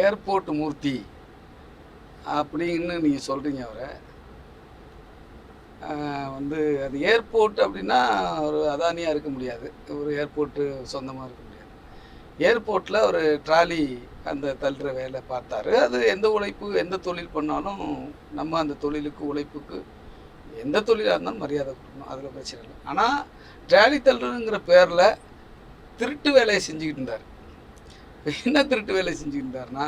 Airport மூர்த்தி அப்படின்னு நீங்கள் சொல்கிறீங்க அவரை. வந்து அது ஏர்போர்ட் அப்படின்னா ஒரு அதானியாக இருக்க முடியாது, ஒரு ஏர்போர்ட்டு சொந்தமாக இருக்க முடியாது. ஏர்போர்ட்டில் ஒரு ட்ராலி அந்த தள்ளுற வேலை பார்த்தாரு. அது எந்த உழைப்பு, எந்த தொழில் பண்ணாலும் நம்ம அந்த தொழிலுக்கு, உழைப்புக்கு எந்த தொழிலாக இருந்தாலும் மரியாதை கொடுக்கணும், அதில் பிரச்சனை இல்லை. ஆனால் ட்ராலி தள்ளுறங்கிற பேரில் திருட்டு வேலையை செஞ்சுக்கிட்டு இருந்தார். என்ன திருட்டு வேலை செஞ்சுக்கிட்டு இருந்தாருன்னா,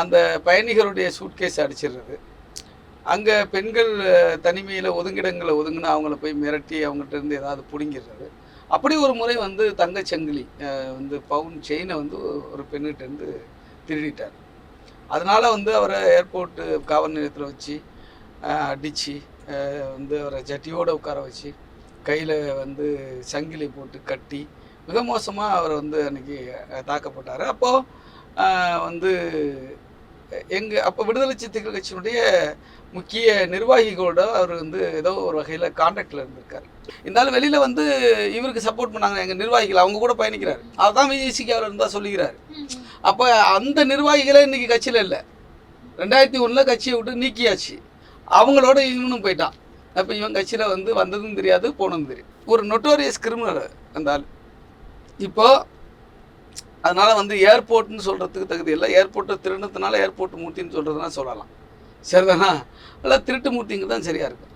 அந்த பயணிகளுடைய சூட்கேஸ் அடிச்சிடுறது, அங்கே பெண்கள் தனிமையில் ஒதுங்கிடங்களை ஒதுங்கினா அவங்கள போய் மிரட்டி அவங்ககிட்ட இருந்து ஏதாவது பிடுங்கிடுறது. அப்படி ஒரு முறை வந்து தங்கச்சங்கிலி வந்து பவுன் செயினை வந்து ஒரு பெண்ணிட்டேருந்து திருடிட்டார். அதனால் வந்து அவரை ஏர்போர்ட்டு காவல் நிலையத்தில் வச்சு அடித்து வந்து அவரை ஜட்டியோடு உட்கார வச்சு கையில் வந்து சங்கிலி போட்டு கட்டி மிக மோசமாக அவர் வந்து அன்றைக்கி தாக்கப்பட்டார். அப்போது வந்து அப்போ விடுதலை சிறுத்தைகள் கட்சியினுடைய முக்கிய நிர்வாகிகளோட அவர் வந்து ஏதோ ஒரு வகையில் கான்டாக்டில் இருந்திருக்காரு. இருந்தாலும் வெளியில் வந்து இவருக்கு சப்போர்ட் பண்ணாங்க எங்கள் நிர்வாகிகள், அவங்க கூட பயணிக்கிறார். அதுதான் விஜய்சிக்காவில் இருந்தால் சொல்லிக்கிறார். அப்போ அந்த நிர்வாகிகளே இன்றைக்கி கட்சியில் இல்லை. 2001 கட்சியை விட்டு நீக்கியாச்சு. அவங்களோட இவனும் போயிட்டான். அப்போ இவன் கட்சியில் வந்து வந்ததும் தெரியாது, போனதும் தெரியும். ஒரு நொட்டோரியஸ் கிரிமினல் அந்த ஆள். இப்போது அதனால் வந்து ஏர்போர்ட்னு சொல்கிறதுக்கு தகுதி இல்லை. ஏர்போர்ட்டை திருடுனதுனால ஏர்போர்ட் மூர்த்தின்னு சொல்கிறதுனா சொல்லலாம், சரிதானா? இல்லை திருட்டு மூர்த்திங்கிறது தான் சரியாக இருக்கும்.